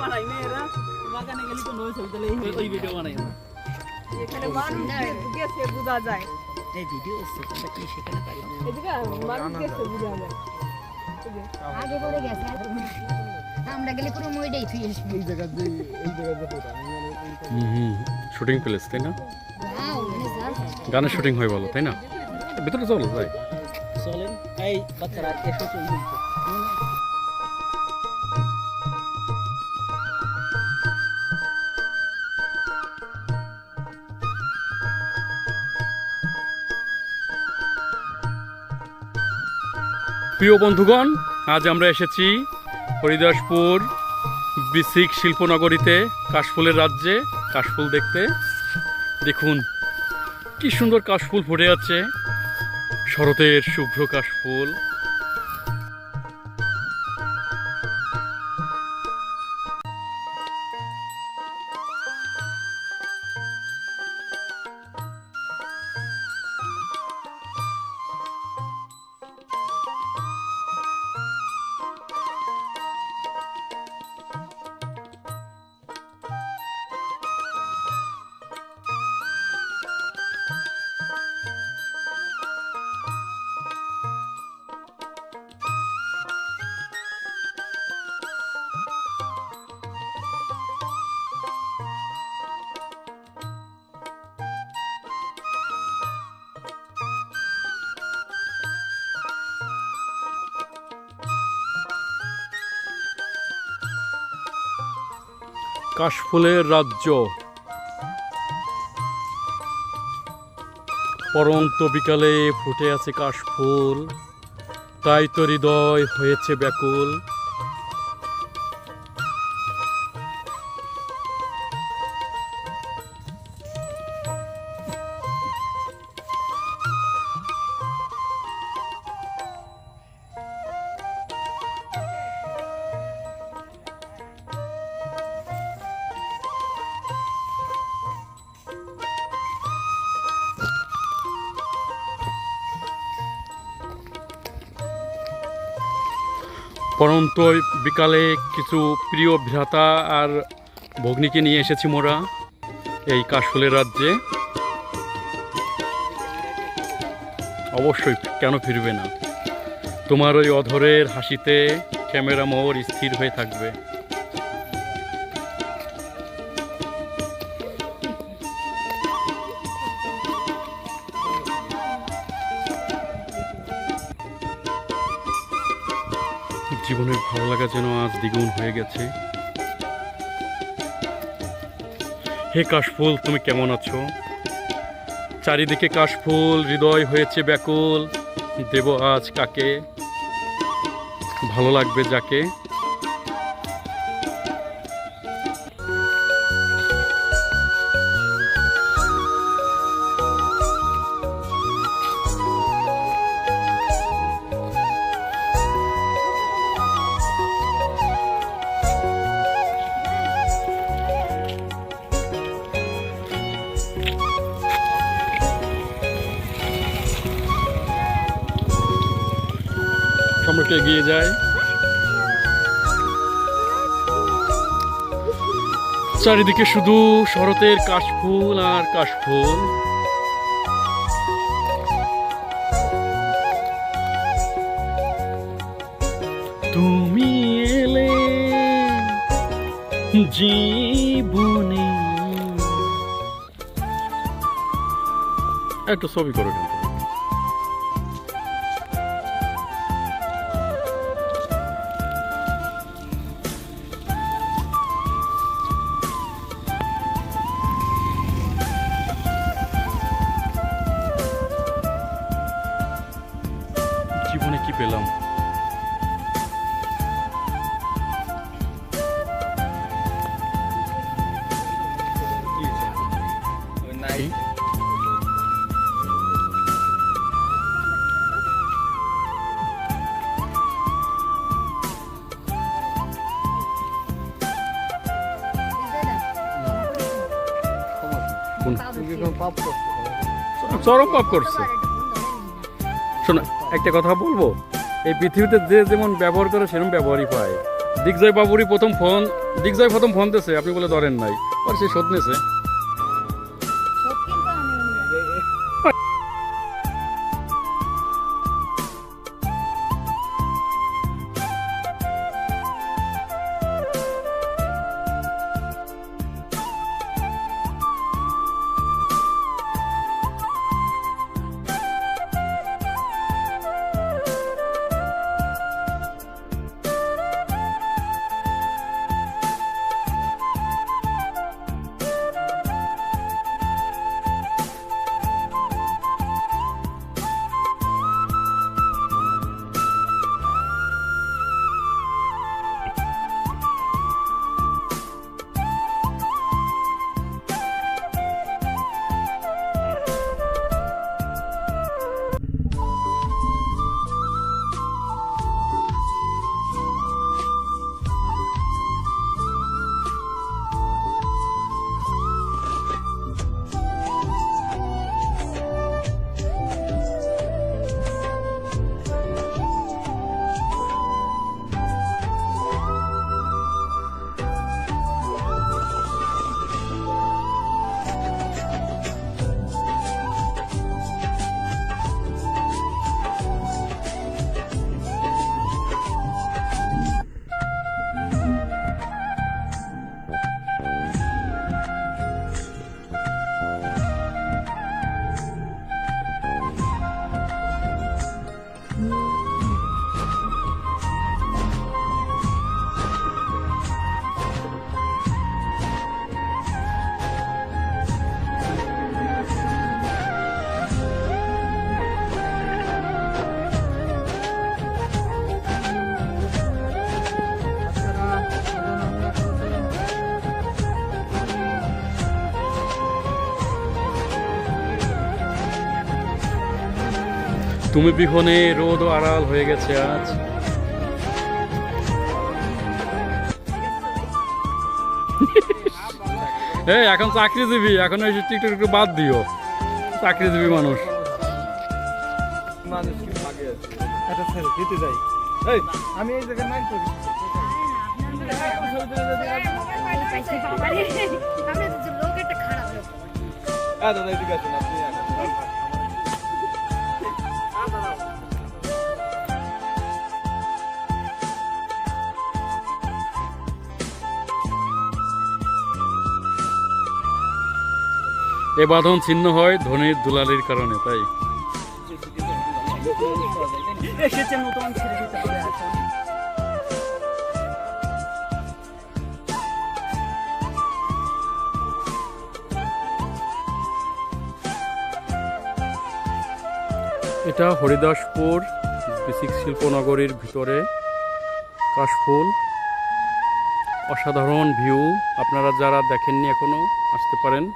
বানাই না এরা বাগানে গেলে তো নয় চলতে ওই ভিডিও বানাই না এখানে মানুষ গেছে বোঝা যায় এই ভিডিও সেটা কি সেখানে পারি এদিকে মানুষ গেছে বোঝা যায় আগে পড়ে গেছে আমরা গেলে পুরো মইটাই থুই আসবে এই জায়গাতে শুটিং প্লেস তাই না ওয়াও মানে জাস্ট গানের শুটিং হয় বলো তাই না ভিতরে চলো যাই চলেন এই বাচ্চারা এসে চলছে প্রিয় বন্ধুগণ, আজ আমরা এসেছি হরিদাসপুর বিসিক শিল্পনগরীতে কাশফুলের রাজ্যে কাশফুল দেখতে। দেখুন কি সুন্দর কাশফুল ফুটে আছে, শরতের শুভ্র কাশফুল। কাশফুলের রাজ্য, পরন্ত বিকালে ফুটে আছে কাশফুল, তাই তো হৃদয় হয়েছে ব্যাকুল। পরন্ত বিকালে কিছু প্রিয় ভ্রাতা আর ভগ্নীকে নিয়ে এসেছি মোরা এই কাশফুলের রাজ্যে। অবশ্যই কেন ফিরবে না, তোমার ওই অধরের হাসিতে ক্যামেরা মোর স্থির হয়ে থাকবে। জীবনের ভালো লাগা যেন আজ দ্বিগুণ হয়ে গেছে। হে কাশফুল, তুমি কেমন আছো? চারিদিকে কাশফুল, হৃদয় হয়েছে ব্যাকুল। দেব আজ কাকে, ভালো লাগবে যাকে। সম্রাট এগিয়ে যায়, চারিদিকে শুধু শরতের কাশফুল আর কাশফুল। তুমি এলে জীবনে, একটা ছবি করো কিন্তু। জীবনে কি পেলাম? চরম পাপ করছে। শোনো, একটা কথা বলবো, এই পৃথিবীতে যে যেমন ব্যবহার করে সেরকম ব্যবহারই পায়। দিগ্জয় বাবুরই প্রথম ফোন, দিগ্জয় প্রথম ফোন দিয়েছে, আপনি বলে ধরেন নাই, আর সে শোধ নিয়েছে। সব কিন্তু আমি তুমি বিহনে রোদ আড়াল হয়ে গেছে আজ। এই এখন চাকরিজীবী, এখন ওই টিকটক একটু বাদ দিও, চাকরিজীবী মানুষ। আমি এই জায়গায় নাই করি লোক একটা খারাপ লোক। দাদা এদিকে আসুন আপনি এ বাঁধন ছিন্ন হয় ধনির দুলালির কারণে, তাই এসেছেন নতুন ছেড়ে দিতে পারে এখন। এটা হরিদাসপুর বেসিক শিল্পনগরীর ভিতরে কাশফুল, অসাধারণ ভিউ। আপনারা যারা দেখেননি এখনো আসতে পারেন।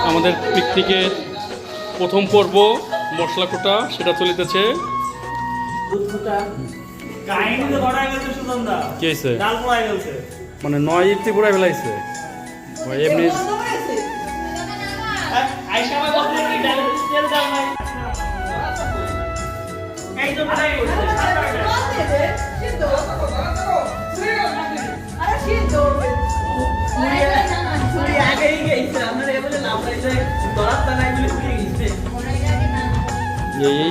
আমাদের পিকনিকের প্রথম পর্ব মশলা কোটা সেটা চলিতেছে। কি হয়েছে? মানে 9 ইতি পুরাই ফেলাইছে এমনি। এই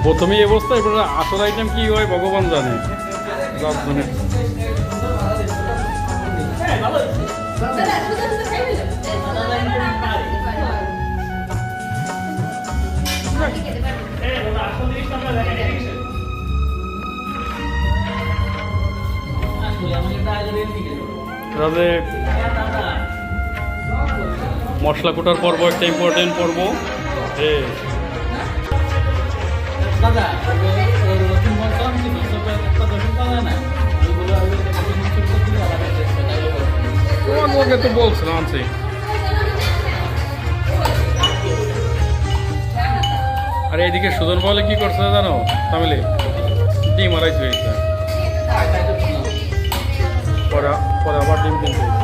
প্রথমেই এই অবস্থা, এবার আসল আইটেম কি হয় ভগবান জানে। যার জন্য তাহলে মশলা কোটার পর্ব একটা ইম্পর্টেন্ট পর্ব। দাদা ওর রসুন মশলা আমি একটা রসুন পাওয়া যায় না, ওইগুলো তোমাকে তো বলছিলাম আনছি। আর এইদিকে সুজন বলে কি করছে জানো, তামিলে ডিম আড়াইশ হয়েছে, পরে পরে আবার ডিম কিনতে হয়েছে।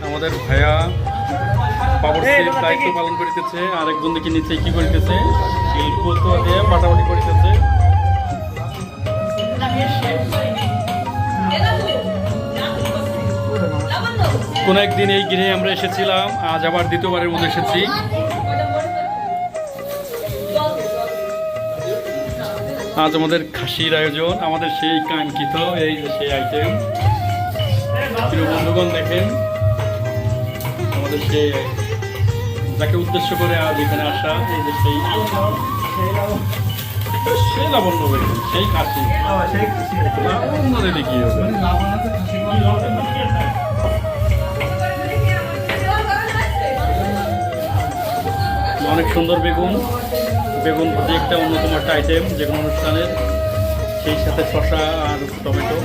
আমাদের ভাইয়া পাবড়ির দায়িত্ব পালন করিতেছে, আর একজন দিকে নিচে কি করিতেছে, শিল্প দিয়ে পাটাপাটি করিতেছে। কোন একদিন এই গৃহে আমরা এসেছিলাম, আজ আবার দ্বিতীয়বারের মধ্যে এসেছি। আজ আমাদের খাসির আয়োজন, আমাদের সেই কাঙ্ক্ষিত এই যে সেই আইটেম। প্রিয় বন্ধুগণ দেখেন, আমাদের সেই যাকে উদ্দেশ্য করে আজ এখানে আসা, এই যে সেই সেই লাবণ্য বেগুন, সেই খাসি কি হবে। অনেক সুন্দর বেগুন, বেগুন ভাজি একটা অন্যতম একটা আইটেম যে কোনো অনুষ্ঠানের, সেই সাথে শসা আর টমেটো।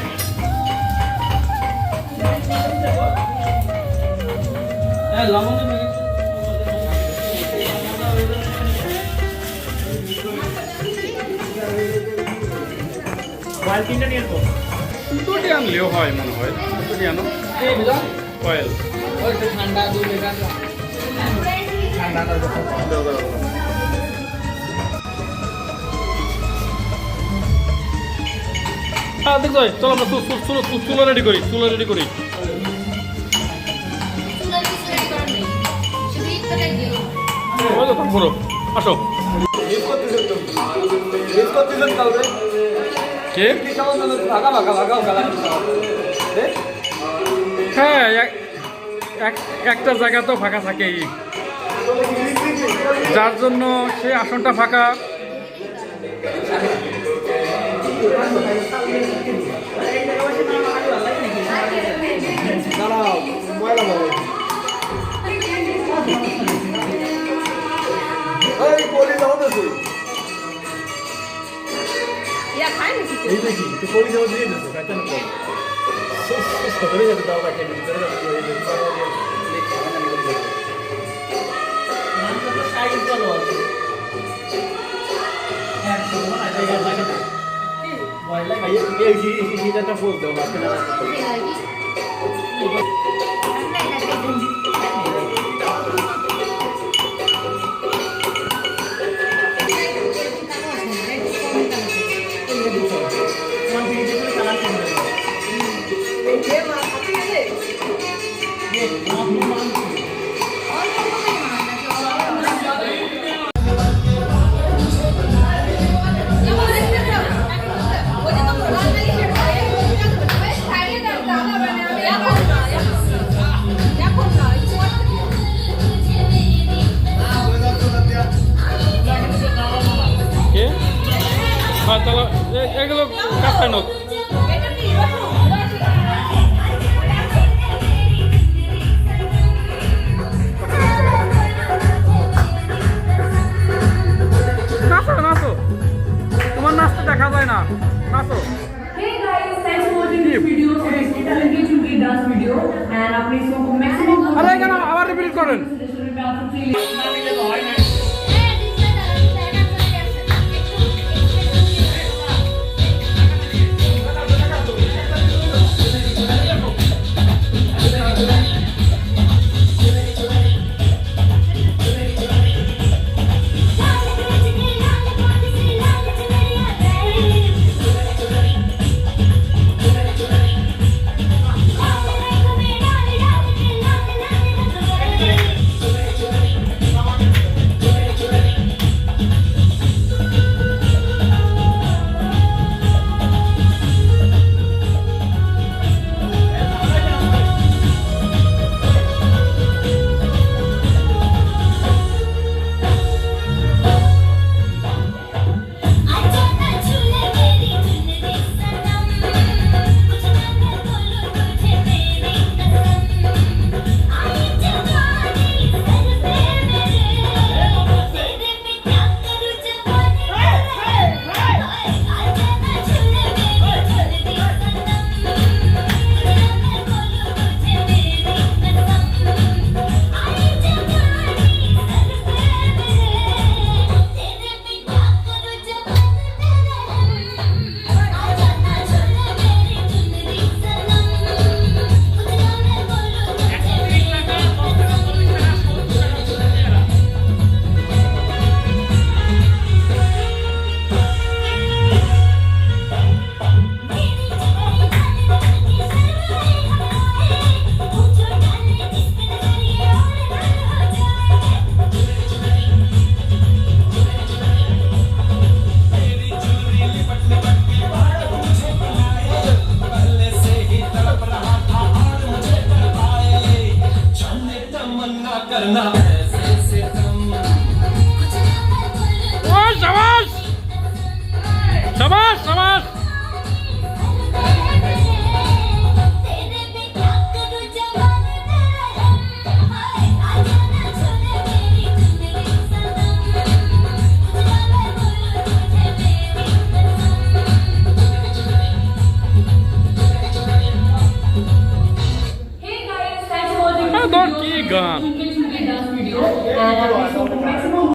দুটি আনলেও হয় মনে হয়, দুটি আনো অয়েল। হ্যাঁ দেখ যাই, চলো আমরা চুলো রেডি করি, চুলো রেডি করি। পুরো আসো কে? হ্যাঁ একটা জায়গা তো ফাঁকা থাকেই, যার জন্য সে আসনটা ফাঁকা। এগুলো কাঁচা নোট। নাচো নাচো, তোমার নাচতে দেখা যায় না, নাচো। Hey guys, thanks for watching this video. So it's a engaging dance video, and आपने इसको maximum আরে কেন আবার রিপিট করেন? গান। dance video and आपने maximum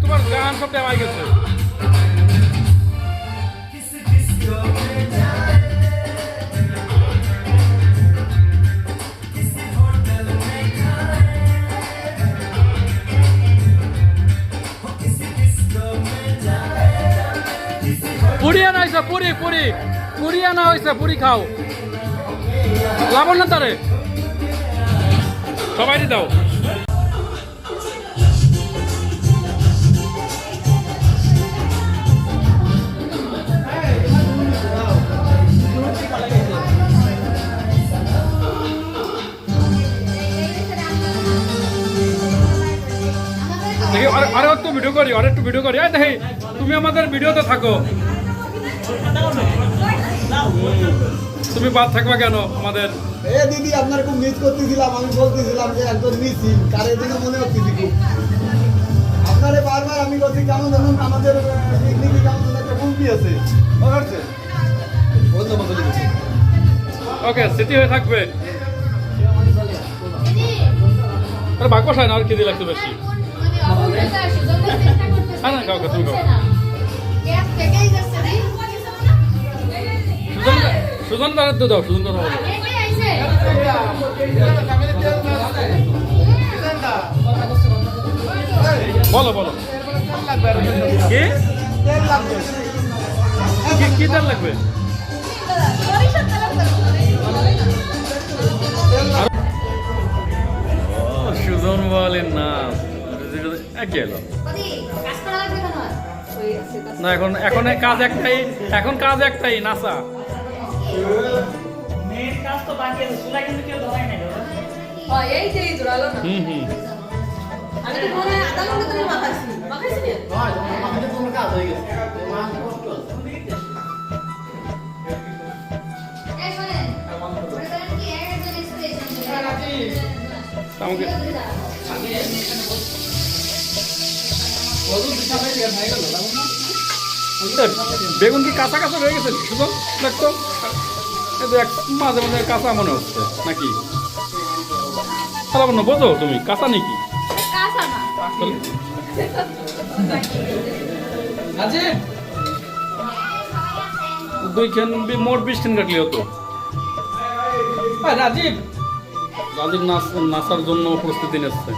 তোমার গান সব দেওয়া গেছে। পুরি আনা হয়েছে, পুরি পুরি পুরি আনা হয়েছে, পুরি খাও। লাবণ না তারে সবাই দাও। দেখি আরে একটু ভিডিও করি, আর একটু ভিডিও করি। দেখি তুমি আমাদের ভিডিওতে থাকো, তুমি বাদ থাকবা কেন আমাদের? এ দিদি আপনার খুব মিস করতেছিলাম, আমি বলতেছিলাম যে একজন মিসি কারের জন্য মনে হচ্ছে খুব আপনারে বারবার আমি বলছি কেমন ধরুন আমাদের পিকনিকে কেমন একটা মুভি আছে বুঝতে ওকে, স্মৃতি হয়ে থাকবে। আরে ভাগ বসায় না, আর কি দিয়ে লাগতো বেশি। হ্যাঁ না, কাউকে তুমি কাউ সুজন তার তো দাও, সুজন কথা বলো। বলো বলো কি তেল লাগবে? সুজন বলেন না গেল না, এখন এখন কাজ একটাই, এখন কাজ একটাই নাসা। আমাকে বেগুন কি কাঁচা কাঁচা রয়ে গেছে? শুধু দেখতো মাঝে মাঝে কাঁচা মনে হচ্ছে নাকি? না বোঝো তুমি কাঁচা নাকি? দুইখান মোট 20 খান কাটলি হতো। রাজীব রাজীব নাচার জন্য প্রস্তুতি নিচ্ছে।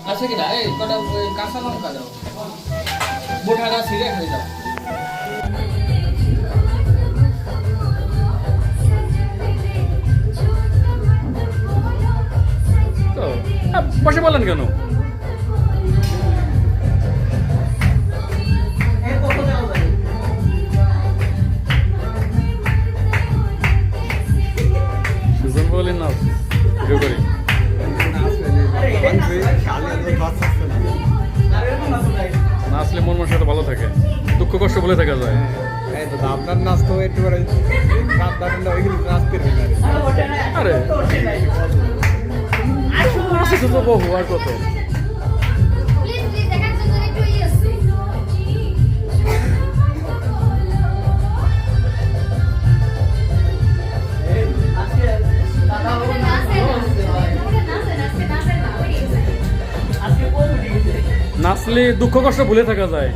আচ্ছা কি না, এই কটা কাঁচা লঙ্কা দাও, বোঠাটা ছিঁড়ে খাই দাও। বসে বলেন কেন? সুজন বলেন না ভিডিও করি। না আসলে মন মানসিকতা ভালো থাকে, দুঃখ কষ্ট বলে থাকা যায়। আপনার নাচ তো একটু নাচতে আরে তো বহু আর কত। আসলে দুঃখ কষ্ট ভুলে থাকা যায়।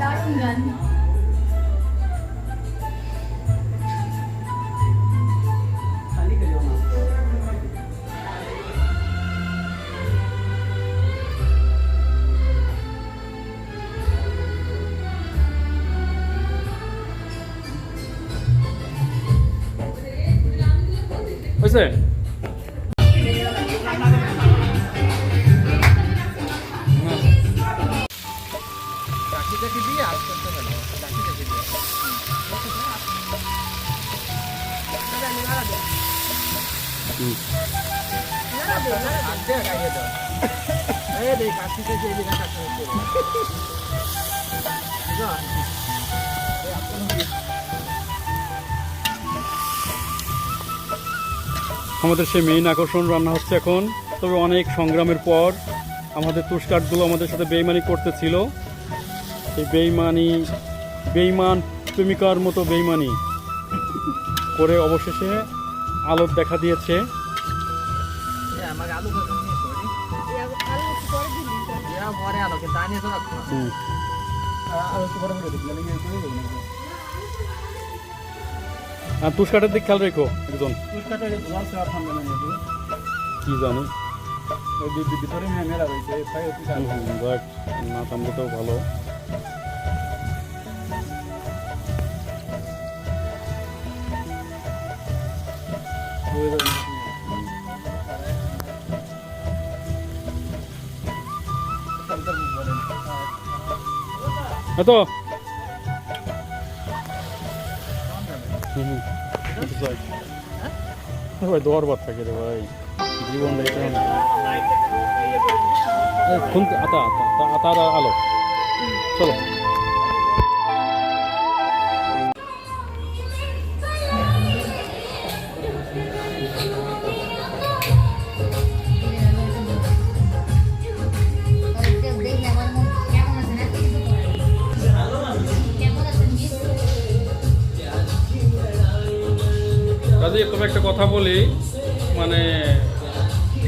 দারুণ গান। হয়েছে? আমাদের সেই মেইন আকর্ষণ রান্না হচ্ছে এখন। তবে অনেক সংগ্রামের পর আমাদের তুষকাঠগুলো আমাদের সাথে বেইমানি করতেছিল। এই বেইমান প্রেমিকার মতো বেইমানি করে অবশেষে আলোর দেখা দিয়েছে। হুম। আর তুষকাঠের দিক খেয়াল রেখো একজন। কি জানি না থামলে তো ভালো। এতো ভাই দরবার থাকে রে ভাই, জীবন আতা আলো চলো। কাজে তবে একটা কথা বলি, মানে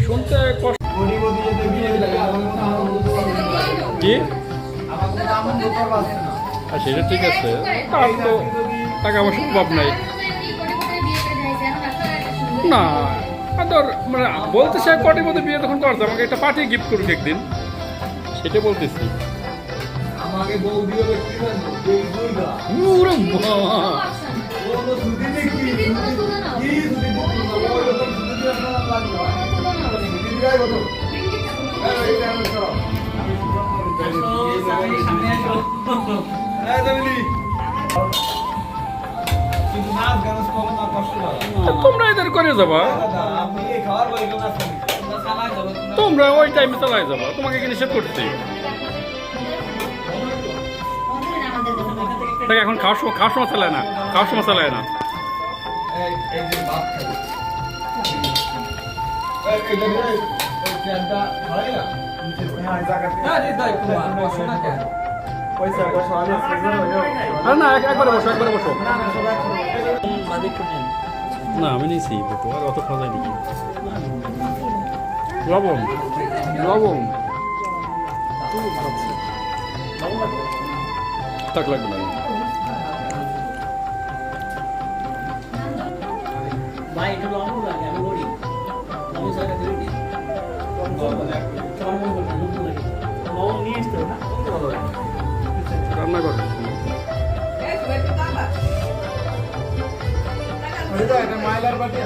শুনতে কষ্ট কি সেটা ঠিক আছে, তার তো টাকা পয়সার অভাব নাই না। ধর মানে বলতেছে কটির মধ্যে বিয়ে তখন করছে, আমাকে একটা পার্টি গিফট করুক একদিন, সেটা বলতেছি। আমাকে বউ দিয়ে তোমরা এদের করে যাবা, তোমরা ওই টাইমে চালাই যাবা, তোমাকে কি নিষেধ করতে? এখন খাওয়ার সময় চালায় না, খাওয়ার সময় চালায় না। না একবারে বসো, একবারে বসো। না আমি নিয়েছি আর অত খাওয়া যায় নাকি? লবণ লবণ তাক লাগবে না। ভাই একটু লবণ লাগে, আমি বলি লবণ ছাড়া দিবি কি? লবণ নিয়ে আসতে হবে না, রান্না কর। মাইলার বাটি